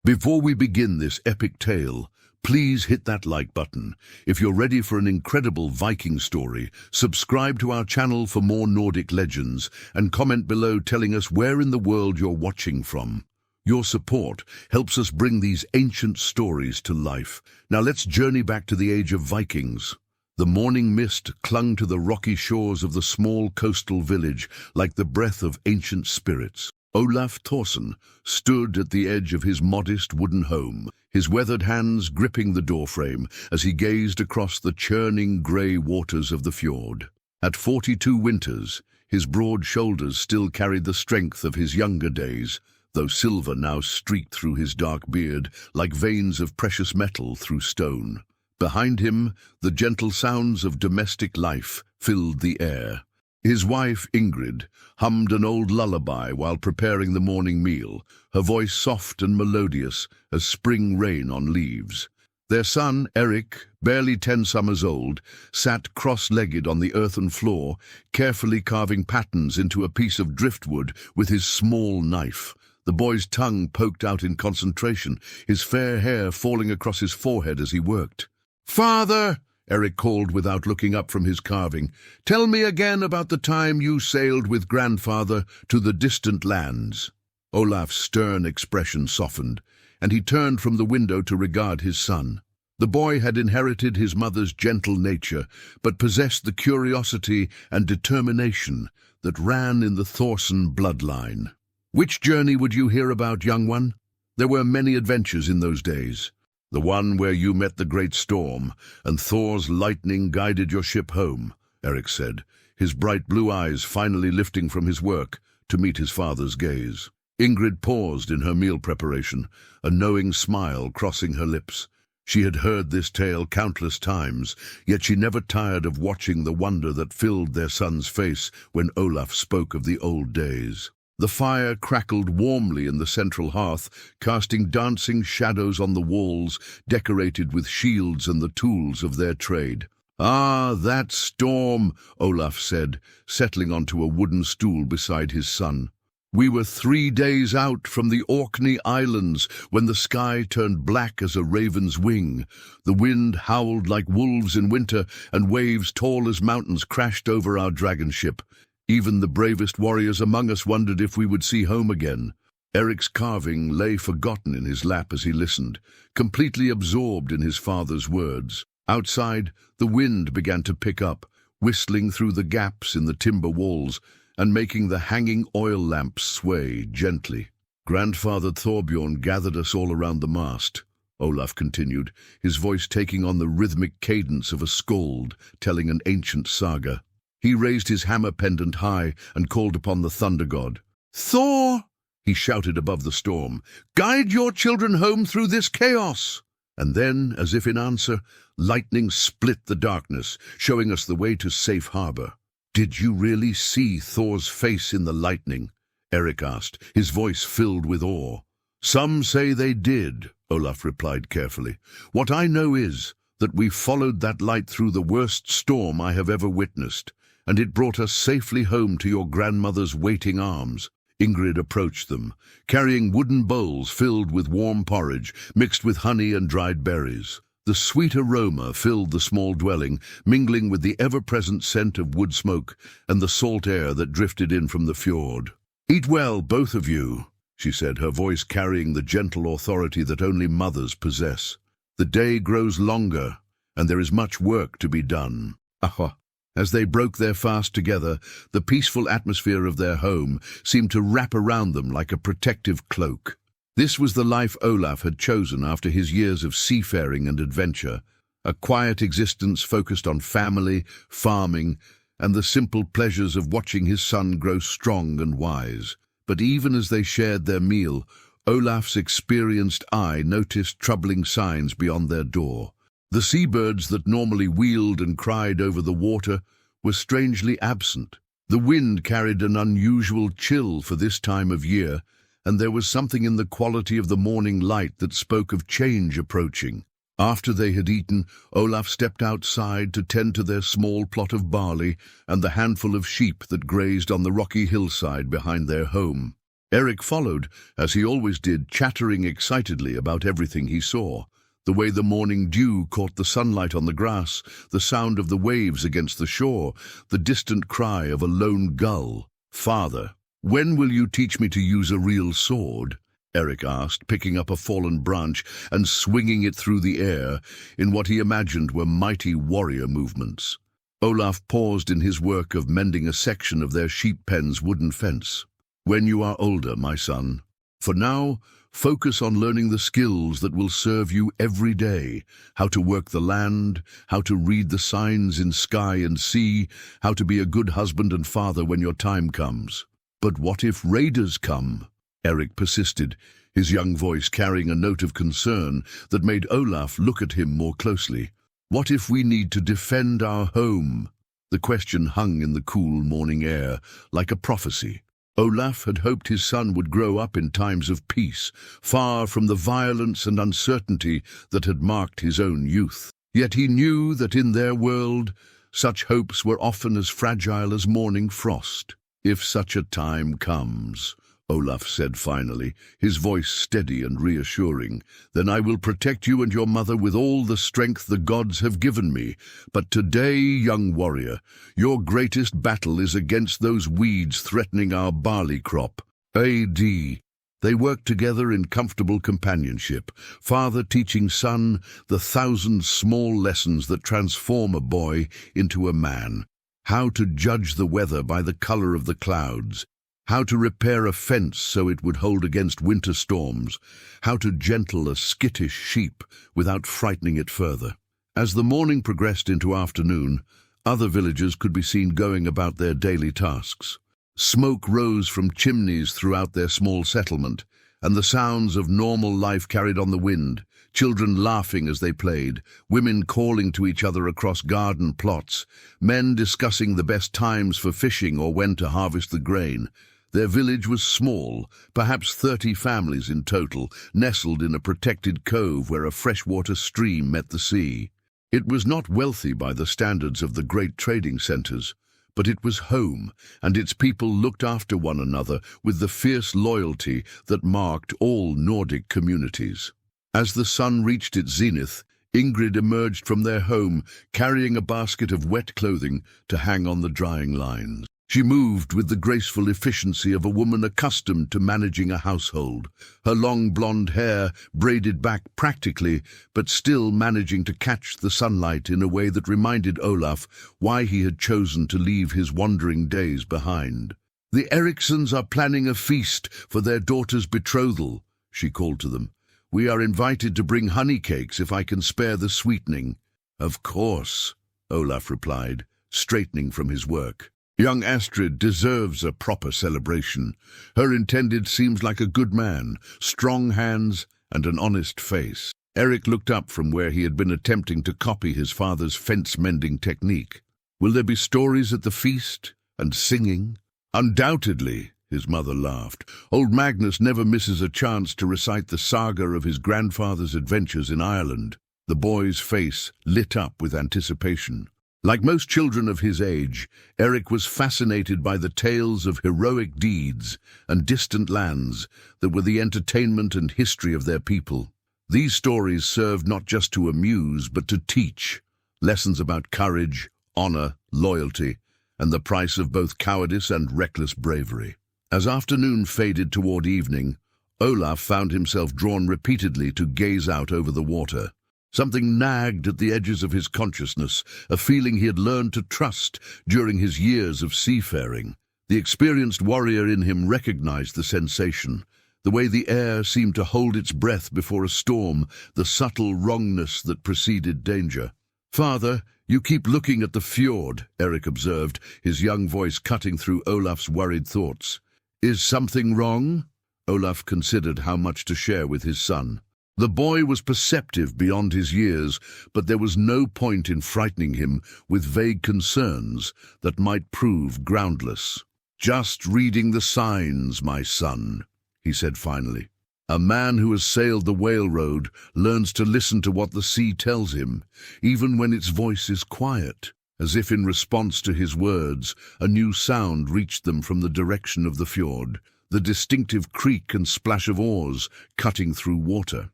Before we begin this epic tale, please hit that like button. If you're ready for an incredible Viking story, subscribe to our channel for more Nordic legends, and comment below telling us where in the world you're watching from. Your support helps us bring these ancient stories to life. Now let's journey back to the age of Vikings. The morning mist clung to the rocky shores of the small coastal village like the breath of ancient spirits. Olaf Thorson stood at the edge of his modest wooden home, his weathered hands gripping the doorframe as he gazed across the churning grey waters of the fjord. At 42 winters, his broad shoulders still carried the strength of his younger days, though silver now streaked through his dark beard like veins of precious metal through stone. Behind him, the gentle sounds of domestic life filled the air. His wife, Ingrid, hummed an old lullaby while preparing the morning meal, her voice soft and melodious as spring rain on leaves. Their son, Eric, barely 10 summers old, sat cross-legged on the earthen floor, carefully carving patterns into a piece of driftwood with his small knife. The boy's tongue poked out in concentration, his fair hair falling across his forehead as he worked. "Father!" Eric called without looking up from his carving. "Tell me again about the time you sailed with grandfather to the distant lands." Olaf's stern expression softened, and he turned from the window to regard his son. The boy had inherited his mother's gentle nature, but possessed the curiosity and determination that ran in the Thorson bloodline. "Which journey would you hear about, young one?" "There were many adventures in those days. The one where you met the great storm, and Thor's lightning guided your ship home," Eric said, his bright blue eyes finally lifting from his work to meet his father's gaze. Ingrid paused in her meal preparation, a knowing smile crossing her lips. She had heard this tale countless times, yet she never tired of watching the wonder that filled their son's face when Olaf spoke of the old days. The fire crackled warmly in the central hearth, casting dancing shadows on the walls, decorated with shields and the tools of their trade. "Ah, that storm," Olaf said, settling onto a wooden stool beside his son. "We were 3 days out from the Orkney Islands when the sky turned black as a raven's wing. The wind howled like wolves in winter, and waves tall as mountains crashed over our dragon ship. Even the bravest warriors among us wondered if we would see home again." Eric's carving lay forgotten in his lap as he listened, completely absorbed in his father's words. Outside, the wind began to pick up, whistling through the gaps in the timber walls and making the hanging oil lamps sway gently. "Grandfather Thorbjorn gathered us all around the mast," Olaf continued, his voice taking on the rhythmic cadence of a skald telling an ancient saga. He raised his hammer pendant high and called upon the thunder god. "Thor!" he shouted above the storm. "Guide your children home through this chaos!" And then, as if in answer, lightning split the darkness, showing us the way to safe harbor. "Did you really see Thor's face in the lightning?" Eric asked, his voice filled with awe. "Some say they did," Olaf replied carefully. "What I know is that we followed that light through the worst storm I have ever witnessed, and it brought us safely home to your grandmother's waiting arms." Ingrid approached them, carrying wooden bowls filled with warm porridge mixed with honey and dried berries. The sweet aroma filled the small dwelling, mingling with the ever-present scent of wood smoke and the salt air that drifted in from the fjord. "Eat well, both of you," she said, her voice carrying the gentle authority that only mothers possess. "The day grows longer, and there is much work to be done." Aha! As they broke their fast together, the peaceful atmosphere of their home seemed to wrap around them like a protective cloak. This was the life Olaf had chosen after his years of seafaring and adventure, a quiet existence focused on family, farming, and the simple pleasures of watching his son grow strong and wise. But even as they shared their meal, Olaf's experienced eye noticed troubling signs beyond their door. The seabirds that normally wheeled and cried over the water were strangely absent. The wind carried an unusual chill for this time of year, and there was something in the quality of the morning light that spoke of change approaching. After they had eaten, Olaf stepped outside to tend to their small plot of barley and the handful of sheep that grazed on the rocky hillside behind their home. Eric followed, as he always did, chattering excitedly about everything he saw. The way the morning dew caught the sunlight on the grass, the sound of the waves against the shore, the distant cry of a lone gull. "Father, when will you teach me to use a real sword?" Eric asked, picking up a fallen branch and swinging it through the air in what he imagined were mighty warrior movements. Olaf paused in his work of mending a section of their sheep pen's wooden fence. "When you are older, my son. For now, focus on learning the skills that will serve you every day. How to work the land, how to read the signs in sky and sea, how to be a good husband and father when your time comes." "But what if raiders come?" Eric persisted, his young voice carrying a note of concern that made Olaf look at him more closely. "What if we need to defend our home?" The question hung in the cool morning air, like a prophecy. Olaf had hoped his son would grow up in times of peace, far from the violence and uncertainty that had marked his own youth. Yet he knew that in their world, such hopes were often as fragile as morning frost. "If such a time comes," Olaf said finally, his voice steady and reassuring, "then I will protect you and your mother with all the strength the gods have given me. But today, young warrior, your greatest battle is against those weeds threatening our barley crop." A.D. They worked together in comfortable companionship, father teaching son the 1,000 small lessons that transform a boy into a man. How to judge the weather by the color of the clouds, how to repair a fence so it would hold against winter storms, how to gentle a skittish sheep without frightening it further. As the morning progressed into afternoon, other villagers could be seen going about their daily tasks. Smoke rose from chimneys throughout their small settlement, and the sounds of normal life carried on the wind, children laughing as they played, women calling to each other across garden plots, men discussing the best times for fishing or when to harvest the grain. Their village was small, perhaps 30 families in total, nestled in a protected cove where a freshwater stream met the sea. It was not wealthy by the standards of the great trading centers, but it was home, and its people looked after one another with the fierce loyalty that marked all Nordic communities. As the sun reached its zenith, Ingrid emerged from their home, carrying a basket of wet clothing to hang on the drying lines. She moved with the graceful efficiency of a woman accustomed to managing a household, her long blonde hair braided back practically, but still managing to catch the sunlight in a way that reminded Olaf why he had chosen to leave his wandering days behind. "The Ericssons are planning a feast for their daughter's betrothal," she called to them. "We are invited to bring honey cakes if I can spare the sweetening." "Of course," Olaf replied, straightening from his work. "Young Astrid deserves a proper celebration. Her intended seems like a good man, strong hands and an honest face." Eric looked up from where he had been attempting to copy his father's fence-mending technique. "Will there be stories at the feast? And singing?" "Undoubtedly," his mother laughed. "Old Magnus never misses a chance to recite the saga of his grandfather's adventures in Ireland." The boy's face lit up with anticipation. Like most children of his age, Eric was fascinated by the tales of heroic deeds and distant lands that were the entertainment and history of their people. These stories served not just to amuse, but to teach lessons about courage, honor, loyalty, and the price of both cowardice and reckless bravery. As afternoon faded toward evening, Olaf found himself drawn repeatedly to gaze out over the water. Something nagged at the edges of his consciousness, a feeling he had learned to trust during his years of seafaring. The experienced warrior in him recognized the sensation, the way the air seemed to hold its breath before a storm, the subtle wrongness that preceded danger. "Father, you keep looking at the fjord," Eric observed, his young voice cutting through Olaf's worried thoughts. "Is something wrong?" Olaf considered how much to share with his son. The boy was perceptive beyond his years, but there was no point in frightening him with vague concerns that might prove groundless. "Just reading the signs, my son," he said finally. "A man who has sailed the whale road learns to listen to what the sea tells him, even when its voice is quiet." As if in response to his words, a new sound reached them from the direction of the fjord, the distinctive creak and splash of oars cutting through water.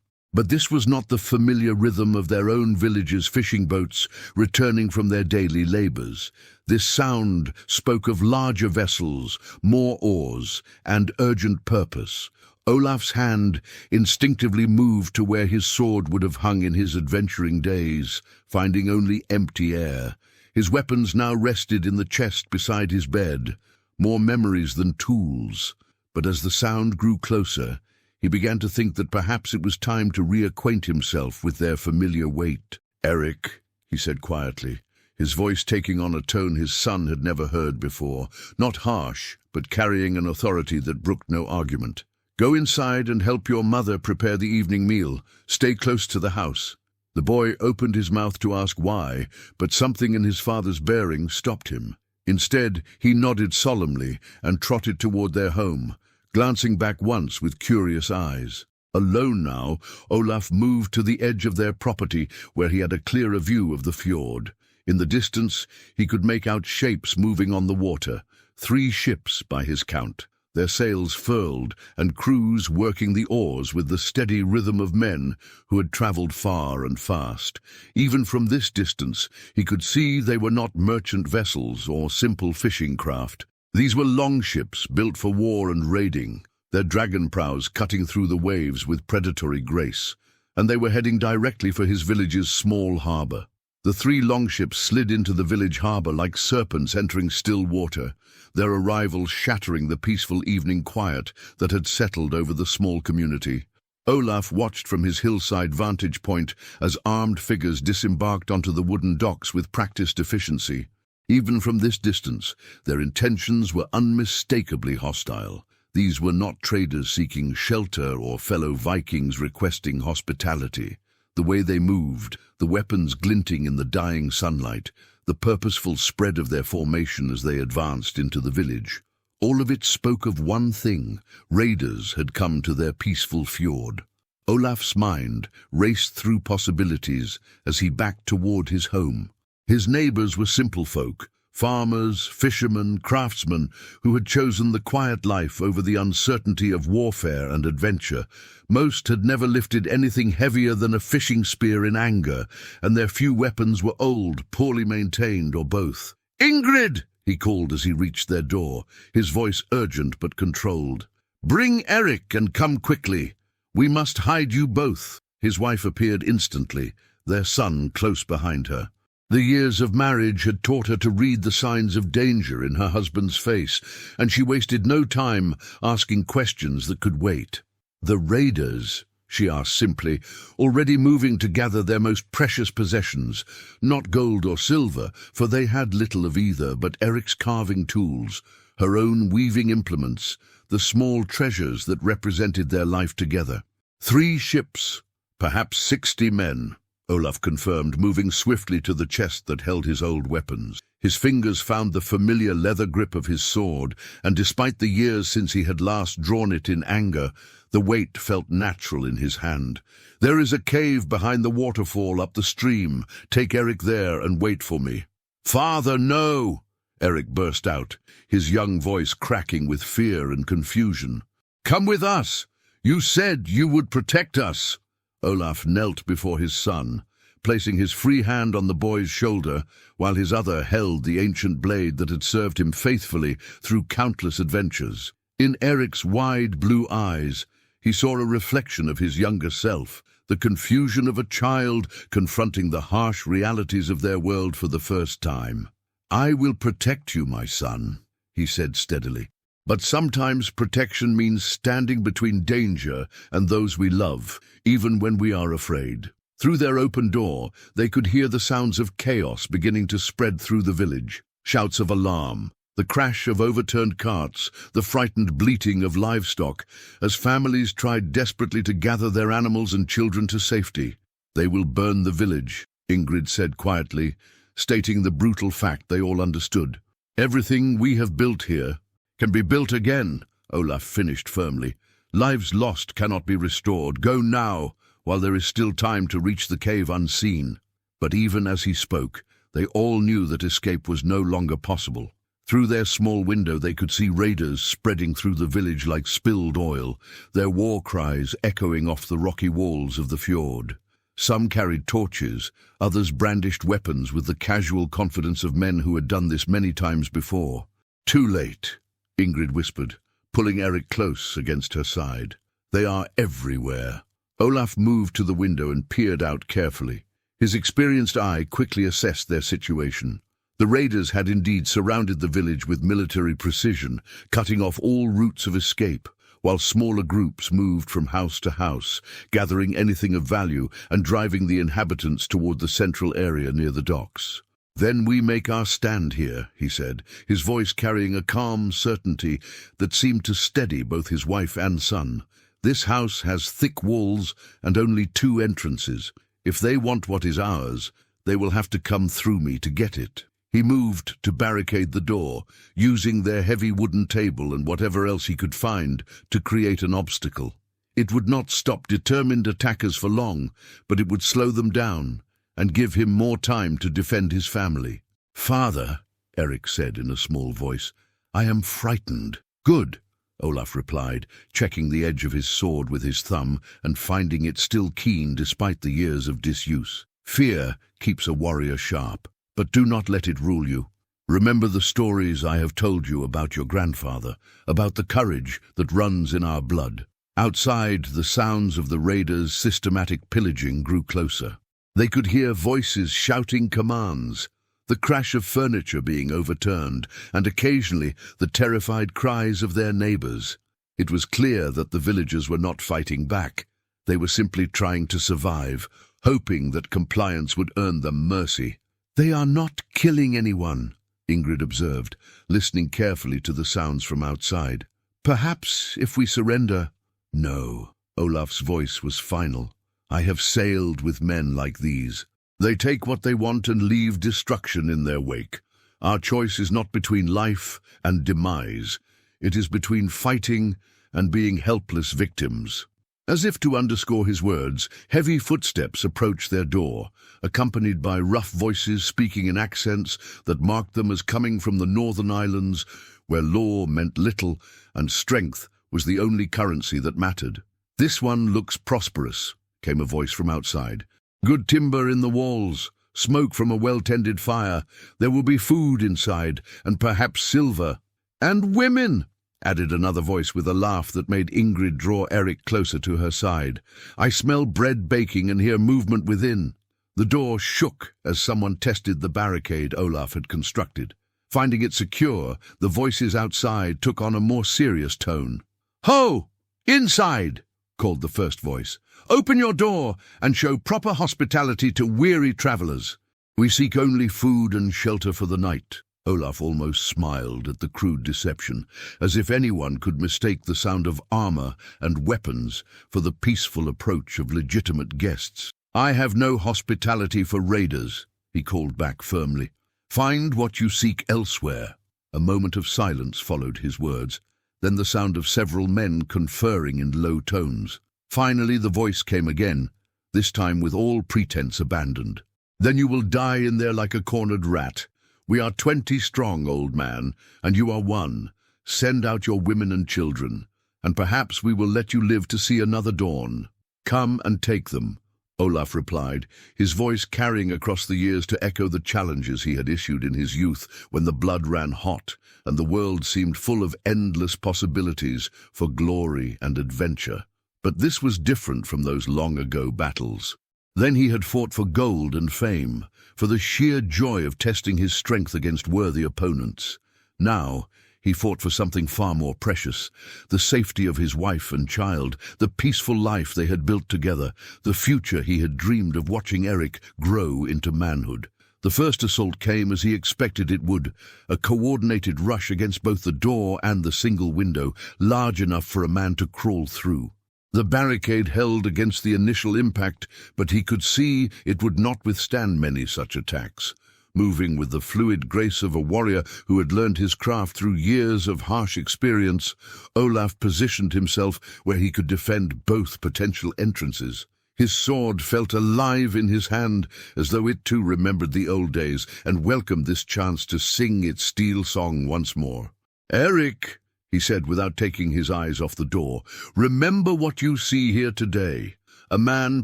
But this was not the familiar rhythm of their own village's fishing boats returning from their daily labors. This sound spoke of larger vessels, more oars, and urgent purpose. Olaf's hand instinctively moved to where his sword would have hung in his adventuring days, finding only empty air. His weapons now rested in the chest beside his bed, more memories than tools. But as the sound grew closer, he began to think that perhaps it was time to reacquaint himself with their familiar weight. "Eric," he said quietly, his voice taking on a tone his son had never heard before, not harsh, but carrying an authority that brooked no argument. "Go inside and help your mother prepare the evening meal. Stay close to the house." The boy opened his mouth to ask why, but something in his father's bearing stopped him. Instead, he nodded solemnly and trotted toward their home, glancing back once with curious eyes. Alone now, Olaf moved to the edge of their property where he had a clearer view of the fjord. In the distance, he could make out shapes moving on the water, 3 ships by his count, their sails furled and crews working the oars with the steady rhythm of men who had traveled far and fast. Even from this distance, he could see they were not merchant vessels or simple fishing craft. These were longships built for war and raiding, their dragon prows cutting through the waves with predatory grace, and they were heading directly for his village's small harbor. The 3 longships slid into the village harbor like serpents entering still water, their arrival shattering the peaceful evening quiet that had settled over the small community. Olaf watched from his hillside vantage point as armed figures disembarked onto the wooden docks with practiced efficiency. Even from this distance, their intentions were unmistakably hostile. These were not traders seeking shelter or fellow Vikings requesting hospitality. The way they moved, the weapons glinting in the dying sunlight, the purposeful spread of their formation as they advanced into the village, all of it spoke of one thing: raiders had come to their peaceful fjord. Olaf's mind raced through possibilities as he backed toward his home. His neighbors were simple folk, farmers, fishermen, craftsmen, who had chosen the quiet life over the uncertainty of warfare and adventure. Most had never lifted anything heavier than a fishing spear in anger, and their few weapons were old, poorly maintained, or both. "Ingrid!" he called as he reached their door, his voice urgent but controlled. "Bring Eric and come quickly. We must hide you both." His wife appeared instantly, their son close behind her. The years of marriage had taught her to read the signs of danger in her husband's face, and she wasted no time asking questions that could wait. "The raiders?" she asked simply, already moving to gather their most precious possessions, not gold or silver, for they had little of either, but Eric's carving tools, her own weaving implements, the small treasures that represented their life together. 3 ships, perhaps 60 men. Olaf confirmed, moving swiftly to the chest that held his old weapons. His fingers found the familiar leather grip of his sword, and despite the years since he had last drawn it in anger, the weight felt natural in his hand. "There is a cave behind the waterfall up the stream. Take Eric there and wait for me." "Father, no!" Eric burst out, his young voice cracking with fear and confusion. "Come with us! You said you would protect us!" Olaf knelt before his son, placing his free hand on the boy's shoulder, while his other held the ancient blade that had served him faithfully through countless adventures. In Eric's wide blue eyes, he saw a reflection of his younger self, the confusion of a child confronting the harsh realities of their world for the first time. "I will protect you, my son," he said steadily. "But sometimes protection means standing between danger and those we love, even when we are afraid." Through their open door, they could hear the sounds of chaos beginning to spread through the village. Shouts of alarm, the crash of overturned carts, the frightened bleating of livestock, as families tried desperately to gather their animals and children to safety. "They will burn the village," Ingrid said quietly, stating the brutal fact they all understood. "Everything we have built here can be built again," Olaf finished firmly. "Lives lost cannot be restored. Go now, while there is still time to reach the cave unseen." But even as he spoke, they all knew that escape was no longer possible. Through their small window they could see raiders spreading through the village like spilled oil, their war cries echoing off the rocky walls of the fjord. Some carried torches, others brandished weapons with the casual confidence of men who had done this many times before. "Too late," Ingrid whispered, pulling Eric close against her side. "They are everywhere." Olaf moved to the window and peered out carefully. His experienced eye quickly assessed their situation. The raiders had indeed surrounded the village with military precision, cutting off all routes of escape, while smaller groups moved from house to house, gathering anything of value and driving the inhabitants toward the central area near the docks. "Then we make our stand here," he said, his voice carrying a calm certainty that seemed to steady both his wife and son. "This house has thick walls and only 2 entrances. If they want what is ours, they will have to come through me to get it." He moved to barricade the door, using their heavy wooden table and whatever else he could find to create an obstacle. It would not stop determined attackers for long, but it would slow them down and give him more time to defend his family. "Father," Eric said in a small voice, "I am frightened." "Good," Olaf replied, checking the edge of his sword with his thumb and finding it still keen despite the years of disuse. "Fear keeps a warrior sharp. But do not let it rule you. Remember the stories I have told you about your grandfather, about the courage that runs in our blood." Outside, the sounds of the raiders' systematic pillaging grew closer. They could hear voices shouting commands, the crash of furniture being overturned, and occasionally the terrified cries of their neighbors. It was clear that the villagers were not fighting back. They were simply trying to survive, hoping that compliance would earn them mercy. "They are not killing anyone," Ingrid observed, listening carefully to the sounds from outside. "Perhaps if we surrender—" "No," Olaf's voice was final. "I have sailed with men like these. They take what they want and leave destruction in their wake. Our choice is not between life and demise. It is between fighting and being helpless victims." As if to underscore his words, heavy footsteps approached their door, accompanied by rough voices speaking in accents that marked them as coming from the northern islands, where law meant little and strength was the only currency that mattered. "This one looks prosperous," came a voice from outside. "Good timber in the walls, smoke from a well-tended fire. There will be food inside, and perhaps silver." "And women," added another voice with a laugh that made Ingrid draw Eric closer to her side. "I smell bread baking and hear movement within." The door shook as someone tested the barricade Olaf had constructed. Finding it secure, the voices outside took on a more serious tone. "Ho! Inside!" called the first voice. "Open your door and show proper hospitality to weary travelers." "We seek only food and shelter for the night." Olaf almost smiled at the crude deception, as if anyone could mistake the sound of armor and weapons for the peaceful approach of legitimate guests. "I have no hospitality for raiders," he called back firmly. "Find what you seek elsewhere." A moment of silence followed his words, then the sound of several men conferring in low tones. Finally the voice came again, this time with all pretense abandoned. "Then you will die in there like a cornered rat. We are 20 strong, old man, and you are 1. Send out your women and children, and perhaps we will let you live to see another dawn." "Come and take them," Olaf replied, his voice carrying across the years to echo the challenges he had issued in his youth when the blood ran hot and the world seemed full of endless possibilities for glory and adventure. But this was different from those long-ago battles. Then he had fought for gold and fame, for the sheer joy of testing his strength against worthy opponents. Now he fought for something far more precious, the safety of his wife and child, the peaceful life they had built together, the future he had dreamed of watching Eric grow into manhood. The first assault came as he expected it would, a coordinated rush against both the door and the single window, large enough for a man to crawl through. The barricade held against the initial impact, but he could see it would not withstand many such attacks. Moving with the fluid grace of a warrior who had learned his craft through years of harsh experience, Olaf positioned himself where he could defend both potential entrances. His sword felt alive in his hand, as though it too remembered the old days and welcomed this chance to sing its steel song once more. "Eric," he said without taking his eyes off the door, "remember what you see here today. A man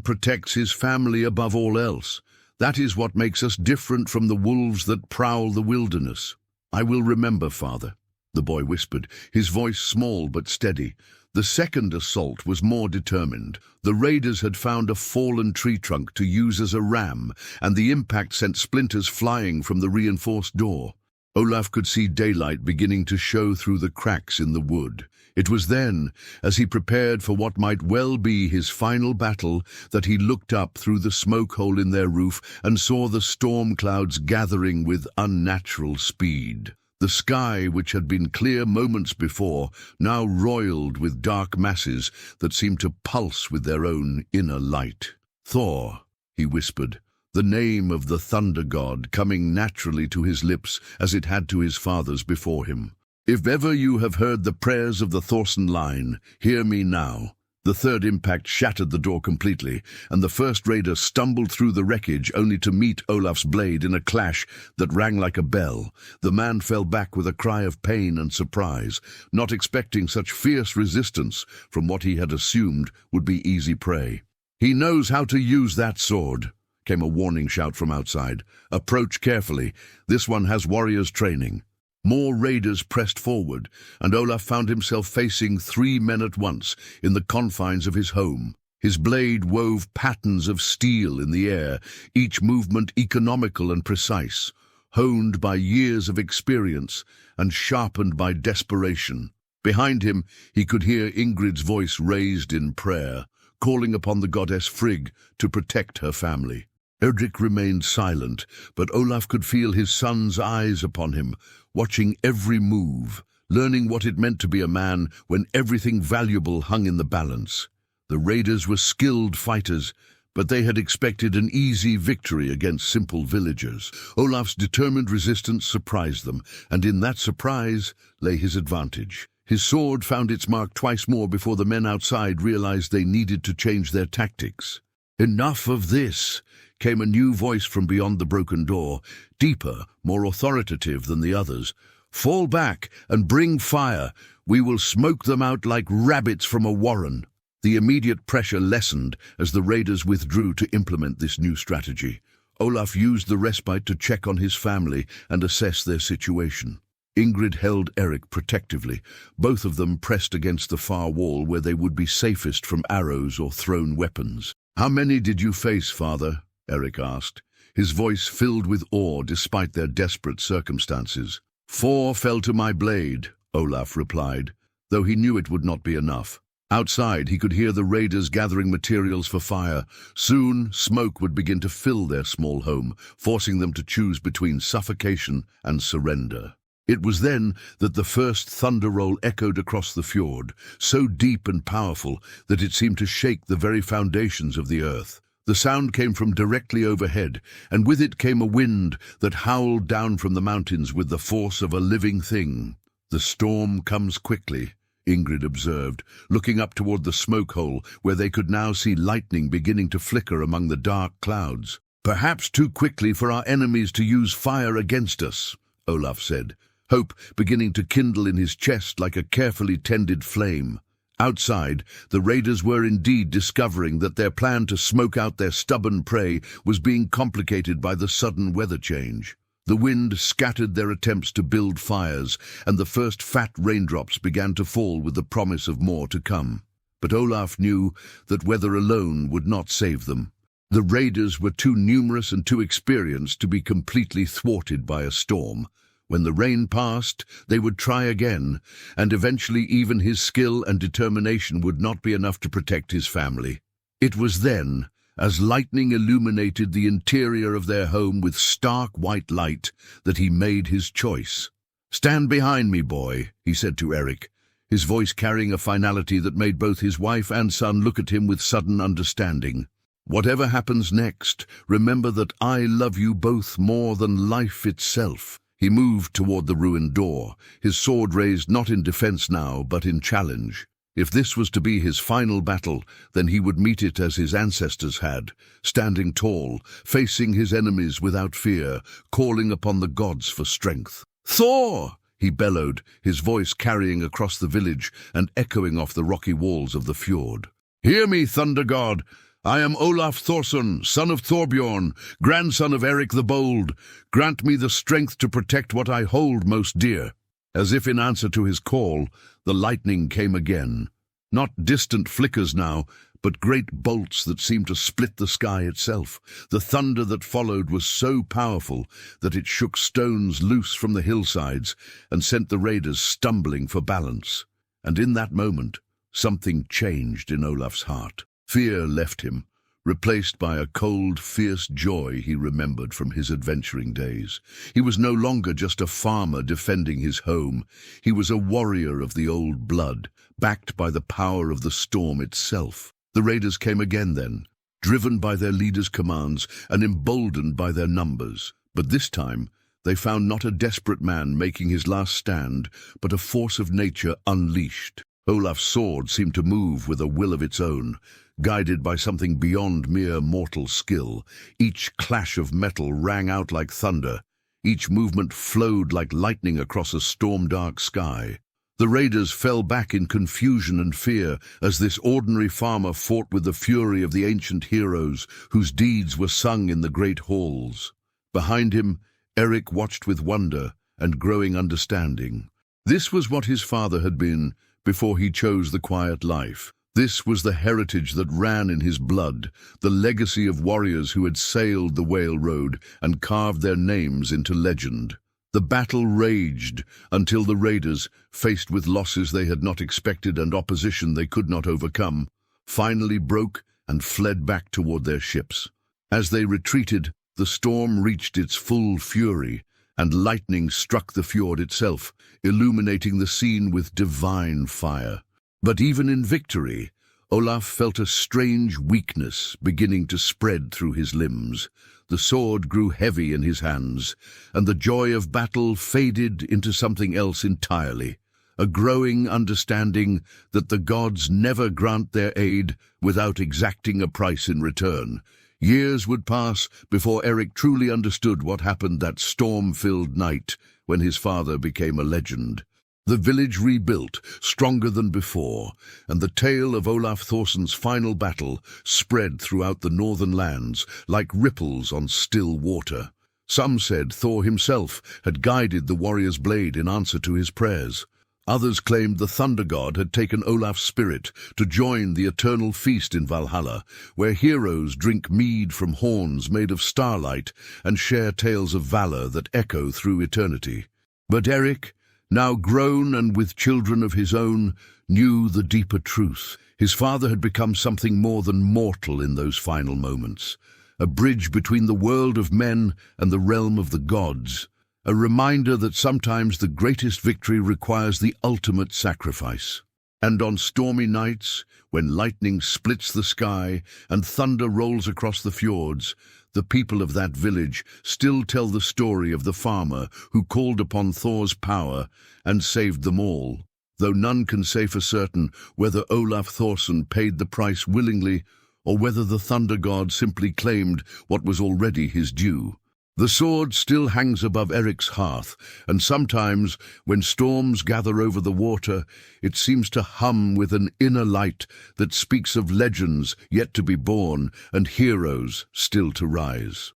protects his family above all else. That is what makes us different from the wolves that prowl the wilderness." "I will remember, father," the boy whispered, his voice small but steady. The second assault was more determined. The raiders had found a fallen tree trunk to use as a ram, and the impact sent splinters flying from the reinforced door. Olaf could see daylight beginning to show through the cracks in the wood. It was then, as he prepared for what might well be his final battle, that he looked up through the smoke hole in their roof and saw the storm clouds gathering with unnatural speed. The sky, which had been clear moments before, now roiled with dark masses that seemed to pulse with their own inner light. "Thor," he whispered, the name of the thunder god coming naturally to his lips as it had to his father's before him. "If ever you have heard the prayers of the Thorson line, hear me now." The third impact shattered the door completely, and the first raider stumbled through the wreckage only to meet Olaf's blade in a clash that rang like a bell. The man fell back with a cry of pain and surprise, not expecting such fierce resistance from what he had assumed would be easy prey. "He knows how to use that sword," came a warning shout from outside. "Approach carefully. This one has warriors' training." More raiders pressed forward, and Olaf found himself facing 3 men at once in the confines of his home. His blade wove patterns of steel in the air, each movement economical and precise, honed by years of experience and sharpened by desperation. Behind him he could hear Ingrid's voice raised in prayer, calling upon the goddess Frigg to protect her family. Erdrick remained silent, but Olaf could feel his son's eyes upon him, watching every move, learning what it meant to be a man when everything valuable hung in the balance. The raiders were skilled fighters, but they had expected an easy victory against simple villagers. Olaf's determined resistance surprised them, and in that surprise lay his advantage. His sword found its mark twice more before the men outside realized they needed to change their tactics. "Enough of this," came a new voice from beyond the broken door, deeper, more authoritative than the others. "Fall back and bring fire. We will smoke them out like rabbits from a warren." The immediate pressure lessened as the raiders withdrew to implement this new strategy. Olaf used the respite to check on his family and assess their situation. Ingrid held Eric protectively. Both of them pressed against the far wall where they would be safest from arrows or thrown weapons. "How many did you face, father?" Eric asked, his voice filled with awe despite their desperate circumstances. 4 fell to my blade," Olaf replied, though he knew it would not be enough. Outside, he could hear the raiders gathering materials for fire. Soon, smoke would begin to fill their small home, forcing them to choose between suffocation and surrender. It was then that the first thunder roll echoed across the fjord, so deep and powerful that it seemed to shake the very foundations of the earth. The sound came from directly overhead, and with it came a wind that howled down from the mountains with the force of a living thing. "The storm comes quickly," Ingrid observed, looking up toward the smoke hole where they could now see lightning beginning to flicker among the dark clouds. "Perhaps too quickly for our enemies to use fire against us," Olaf said, hope beginning to kindle in his chest like a carefully tended flame. Outside, the raiders were indeed discovering that their plan to smoke out their stubborn prey was being complicated by the sudden weather change. The wind scattered their attempts to build fires, and the first fat raindrops began to fall with the promise of more to come. But Olaf knew that weather alone would not save them. The raiders were too numerous and too experienced to be completely thwarted by a storm. When the rain passed, they would try again, and eventually even his skill and determination would not be enough to protect his family. It was then, as lightning illuminated the interior of their home with stark white light, that he made his choice. "Stand behind me, boy," he said to Eric, his voice carrying a finality that made both his wife and son look at him with sudden understanding. "Whatever happens next, remember that I love you both more than life itself." He moved toward the ruined door, his sword raised not in defense now, but in challenge. If this was to be his final battle, then he would meet it as his ancestors had, standing tall, facing his enemies without fear, calling upon the gods for strength. "Thor!" he bellowed, his voice carrying across the village and echoing off the rocky walls of the fjord. "Hear me, Thunder God! I am Olaf Thorsson, son of Thorbjorn, grandson of Eric the Bold. Grant me the strength to protect what I hold most dear." As if in answer to his call, the lightning came again. Not distant flickers now, but great bolts that seemed to split the sky itself. The thunder that followed was so powerful that it shook stones loose from the hillsides and sent the raiders stumbling for balance. And in that moment, something changed in Olaf's heart. Fear left him, replaced by a cold, fierce joy he remembered from his adventuring days. He was no longer just a farmer defending his home. He was a warrior of the old blood, backed by the power of the storm itself. The raiders came again then, driven by their leader's commands and emboldened by their numbers. But this time, they found not a desperate man making his last stand, but a force of nature unleashed. Olaf's sword seemed to move with a will of its own, guided by something beyond mere mortal skill. Each clash of metal rang out like thunder. Each movement flowed like lightning across a storm-dark sky. The raiders fell back in confusion and fear as this ordinary farmer fought with the fury of the ancient heroes whose deeds were sung in the great halls. Behind him, Eric watched with wonder and growing understanding. This was what his father had been before he chose the quiet life. This was the heritage that ran in his blood, the legacy of warriors who had sailed the Whale Road and carved their names into legend. The battle raged until the raiders, faced with losses they had not expected and opposition they could not overcome, finally broke and fled back toward their ships. As they retreated, the storm reached its full fury, and lightning struck the fjord itself, illuminating the scene with divine fire. But even in victory, Olaf felt a strange weakness beginning to spread through his limbs. The sword grew heavy in his hands, and the joy of battle faded into something else entirely, a growing understanding that the gods never grant their aid without exacting a price in return. Years would pass before Eric truly understood what happened that storm-filled night when his father became a legend. The village rebuilt, stronger than before, and the tale of Olaf Thorsson's final battle spread throughout the northern lands like ripples on still water. Some said Thor himself had guided the warrior's blade in answer to his prayers. Others claimed the thunder god had taken Olaf's spirit to join the eternal feast in Valhalla, where heroes drink mead from horns made of starlight and share tales of valor that echo through eternity. But Eric, now grown and with children of his own, knew the deeper truth. His father had become something more than mortal in those final moments, a bridge between the world of men and the realm of the gods, a reminder that sometimes the greatest victory requires the ultimate sacrifice. And on stormy nights, when lightning splits the sky and thunder rolls across the fjords, the people of that village still tell the story of the farmer who called upon Thor's power and saved them all, though none can say for certain whether Olaf Thorsson paid the price willingly or whether the thunder god simply claimed what was already his due. The sword still hangs above Eric's hearth, and sometimes, when storms gather over the water, it seems to hum with an inner light that speaks of legends yet to be born and heroes still to rise.